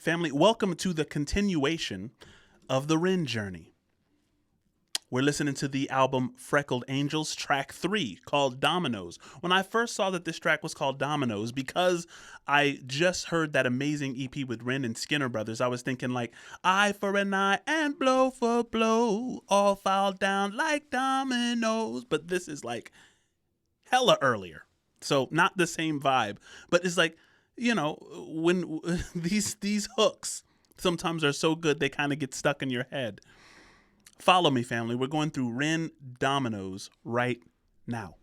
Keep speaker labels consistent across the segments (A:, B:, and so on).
A: Family, welcome to the continuation of the Rin journey. We're listening to the album Freckled Angels, track 3, called Dominoes. When I first saw that this track was called Dominoes, because I just heard that amazing EP with Rin and Skinner Brothers, I was thinking like, eye for an eye and blow for blow, all fall down like dominoes. But this is like hella earlier. So not the same vibe, but it's like, you know, when these hooks sometimes are so good, they kind of get stuck in your head. Follow me, family. We're going through Rin Dominoes right now.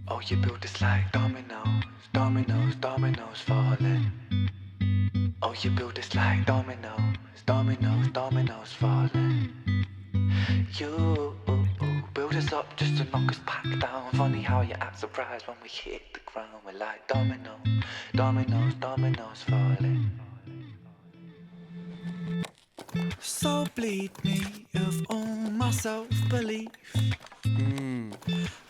B: Oh, you build this like dominoes, dominoes, dominoes falling. Oh, you build this like dominoes, dominoes, dominoes falling. You build us up just to knock us back down. Funny how you act surprised when we hit the ground. We're like dominoes, dominoes, dominoes falling. So bleed me of all my self-belief.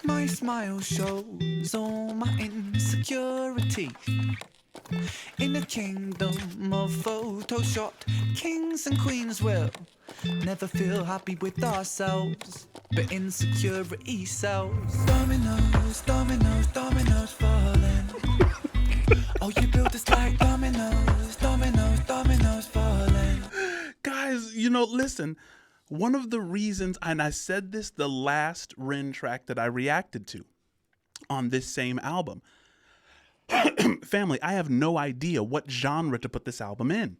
B: My smile shows all my insecurity. In a kingdom of Photoshop, kings and queens will never feel happy with ourselves, but insecurity sells. Dominoes, dominoes, dominoes falling. Oh, you build us like dominoes, dominoes, dominoes falling.
A: Guys, you know, listen, one of the reasons, and I said this the last Rin track that I reacted to on this same album, family, I have no idea what genre to put this album in.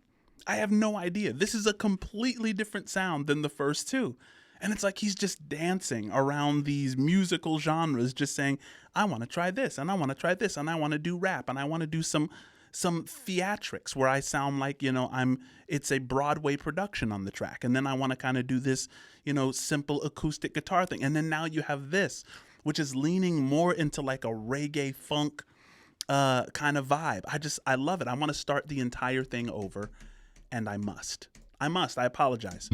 A: I have no idea. This is a completely different sound than the first two. And it's like he's just dancing around these musical genres, just saying, I want to try this, and I want to try this, and I want to do rap, and I want to do some theatrics where I sound like, you know, it's a Broadway production on the track. And then I want to kind of do this, you know, simple acoustic guitar thing. And then now you have this, which is leaning more into like a reggae funk kind of vibe. I love it. I want to start the entire thing over, and I must. I apologize.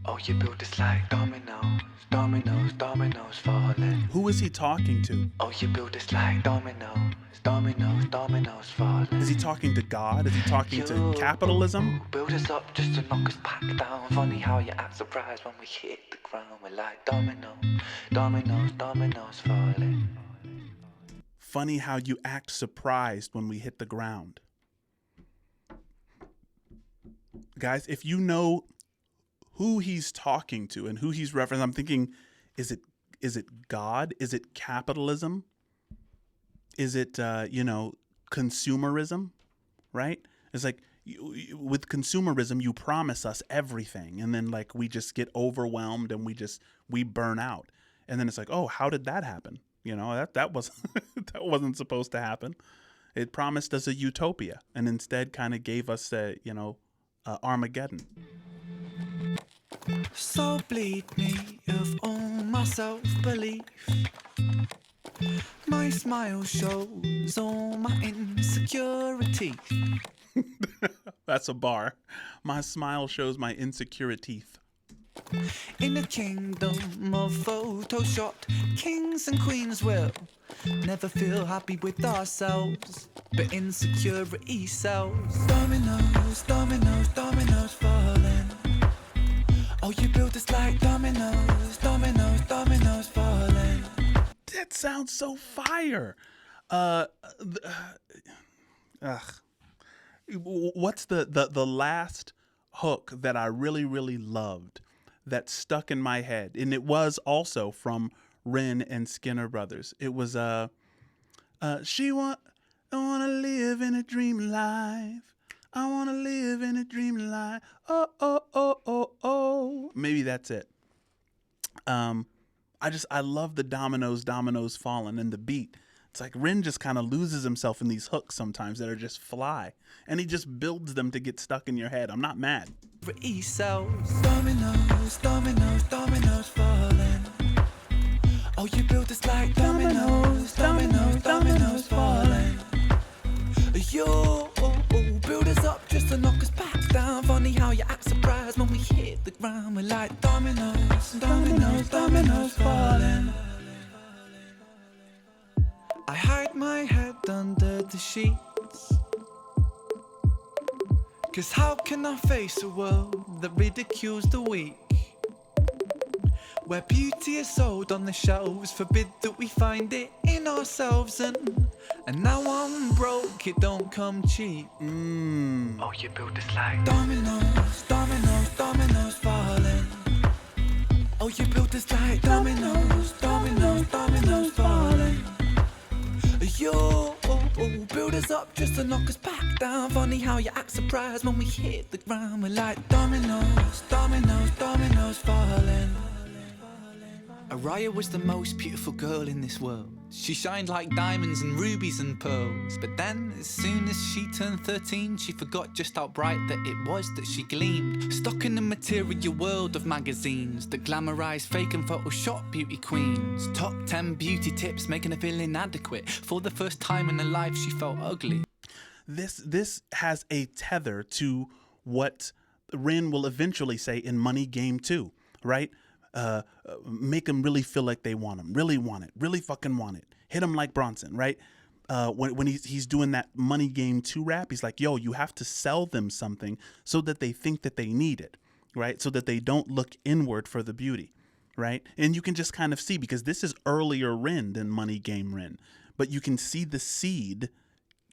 B: Oh, you build this like dominoes, dominoes, dominoes falling.
A: Who is he talking to?
B: Oh, you build this like dominoes, dominoes, dominoes falling.
A: Is he talking to God? Is he talking to capitalism?
B: Build us up just to knock us back down. Funny how you act surprised when we hit the ground. We're like dominoes, dominoes, dominoes falling.
A: Funny how you act surprised when we hit the ground. Guys, if you know who he's talking to and who he's referencing, I'm thinking, is it God? Is it capitalism? Is it, consumerism, right? It's like with consumerism, you promise us everything. And then like we just get overwhelmed and we burn out. And then it's like, oh, how did that happen? You know, that was that wasn't supposed to happen. It promised us a utopia and instead kind of gave us Armageddon.
B: So bleed me of all my self-belief. My smile shows all my insecurity.
A: That's a bar. My smile shows my insecure teeth.
B: In a kingdom of Photoshop, kings and queens will never feel happy with ourselves, but insecurity sells. Dominoes, dominoes, dominoes falling. Oh, you build us like dominoes, dominoes, dominoes falling.
A: That sounds so fire. What's the last hook that I really, really loved that stuck in my head? And it was also from Rin and Skinner Brothers. It was I want to live in a dream life. I want to live in a dream life. Oh, oh, oh, oh, oh. Maybe that's it. I love the dominoes falling and the beat. It's like Rin just kind of loses himself in these hooks sometimes that are just fly. And he just builds them to get stuck in your head. I'm not mad.
B: Dominoes, dominoes, dominoes falling. Oh, you build us like dominoes, dominoes, dominoes falling. You build us up just to knock us back down. Funny how you act surprised when we hit hit the ground, we're like dominoes, dominoes, dominoes falling. I hide my head under the sheets, 'cause how can I face a world that ridicules the weak? Where beauty is sold on the shelves, forbid that we find it in ourselves. And now I'm broke, it don't come cheap. Oh, you build this like dominoes, dominoes, dominoes falling. Oh, you build this like dominoes, dominoes, dominoes falling. Yo, build us up just to knock us back down. Funny how you act surprised when we hit the ground. We're like dominoes, dominoes, dominoes falling. Aria was the most beautiful girl in this world. She shined like diamonds and rubies and pearls. But then, as soon as she turned 13, she forgot just how bright that it was that she gleamed. Stuck in the material world of magazines that glamorize fake and Photoshop beauty queens. Top 10 beauty tips making her feel inadequate. For the first time in her life, she felt ugly.
A: This has a tether to what Rin will eventually say in Money Game 2, right? Make them really feel like they want them, really want it, really fucking want it. Hit them like Bronson, right? When he's doing that Money Game 2 rap, he's like, yo, you have to sell them something so that they think that they need it, right? So that they don't look inward for the beauty, right? And you can just kind of see, because this is earlier Rin than Money Game Rin, but you can see the seed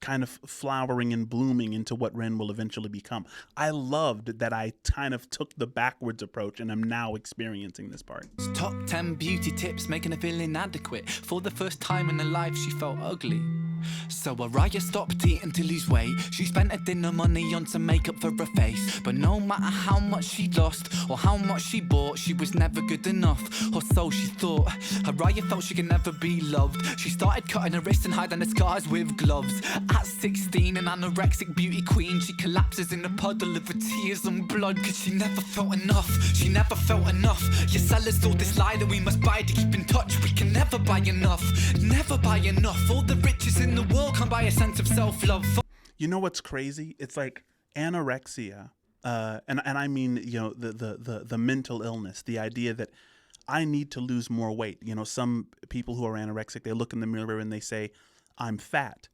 A: kind of flowering and blooming into what Rin will eventually become. I loved that I kind of took the backwards approach and I'm now experiencing this part.
B: Top 10 beauty tips making her feel inadequate. For the first time in her life, she felt ugly. So Aria stopped eating to lose weight. She spent her dinner money on some makeup for her face. But no matter how much she lost or how much she bought, she was never good enough, or so she thought. Aria felt she could never be loved. She started cutting her wrists and hiding her scars with gloves. At 16, an anorexic beauty queen, she collapses in a puddle of her tears and blood. 'Cause she never felt enough, she never felt enough. Your sellers sold this lie that we must buy to keep in touch. We can never buy enough, never buy enough. All the riches in the world can't buy a sense of self-love.
A: You know what's crazy? It's like anorexia, and I mean, you know, the mental illness, the idea that I need to lose more weight. You know, some people who are anorexic, they look in the mirror and they say, I'm fat.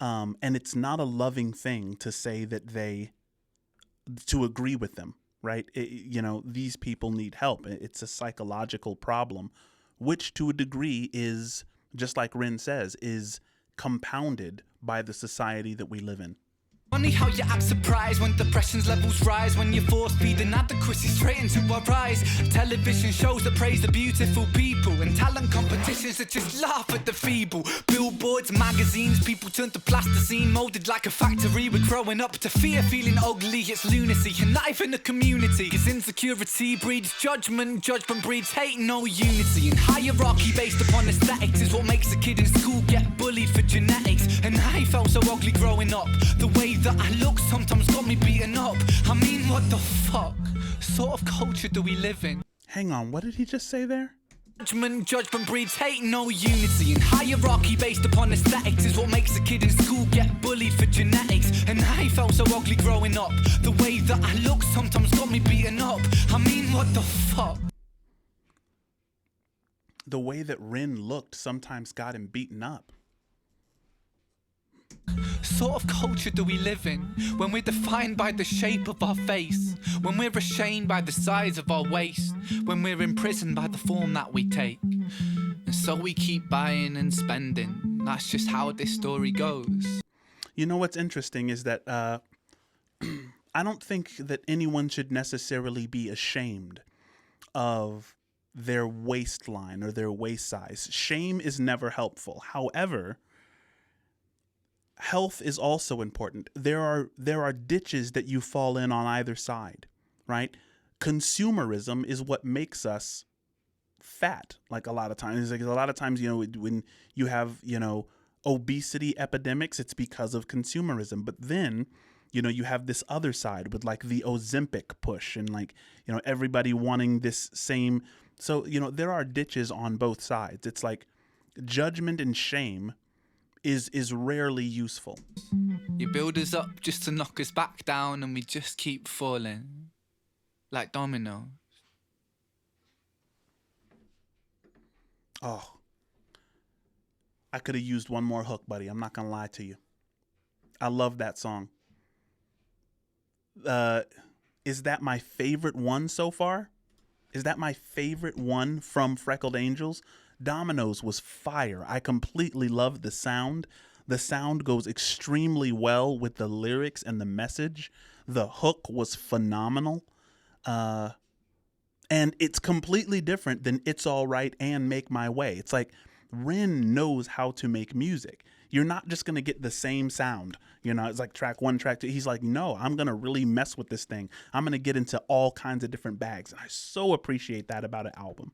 A: And it's not a loving thing to say that to agree with them, right? You know, these people need help. It's a psychological problem, which to a degree is, just like Rin says, is compounded by the society that we live in.
B: Funny how you act surprised when depression's levels rise, when you force feed inadequacy straight into our eyes. Television shows that praise the beautiful people, and talent competitions that just laugh at the feeble. Billboards, magazines, people turn to plasticine, molded like a factory. We're growing up to fear feeling ugly. It's lunacy, and not even a community. 'Cause insecurity breeds judgment, judgment breeds hate, no unity. And hierarchy based upon aesthetics is what makes a kid in school get bullied for genetics. And I felt so ugly growing up. The way that I look sometimes got me beaten up. I mean, what the fuck sort of culture do we live in?
A: Hang on, what did he just say there?
B: Judgment breeds hate, no unity. And hierarchy based upon aesthetics is what makes a kid in school get bullied for genetics. And I felt so ugly growing up. The way that I look sometimes got me beaten up. I mean, what the fuck?
A: The way that Rin looked sometimes got him beaten up.
B: Sort of culture do we live in when we're defined by the shape of our face, when we're ashamed by the size of our waist, when we're imprisoned by the form that we take, and so we keep buying and spending? That's just how this story goes.
A: You know what's interesting is that I don't think that anyone should necessarily be ashamed of their waistline or their waist size. Shame is never helpful. However, health is also important. There are ditches that you fall in on either side, right? Consumerism is what makes us fat. Like a lot of times, you know, when you have, you know, obesity epidemics, it's because of consumerism. But then, you know, you have this other side with like the Ozempic push and like, you know, everybody wanting this same. So, you know, there are ditches on both sides. It's like judgment and shame is rarely useful.
B: You build us up just to knock us back down, and we just keep falling. like Dominoes.
A: Oh, I could have used one more hook, buddy. I'm not gonna lie to you. I love that song. Uh, is that my favorite one so far? Is that my favorite one from Freckled Angels? Dominoes was fire. I completely loved the sound. The sound goes extremely well with the lyrics and the message. The hook was phenomenal. Uh, and it's completely different than It's All Right and Make My Way. It's like Rin knows how to make music. You're not just going to get the same sound. You know, it's like track one, track two. He's like, no, I'm going to really mess with this thing. I'm going to get into all kinds of different bags. And I so appreciate that about an album.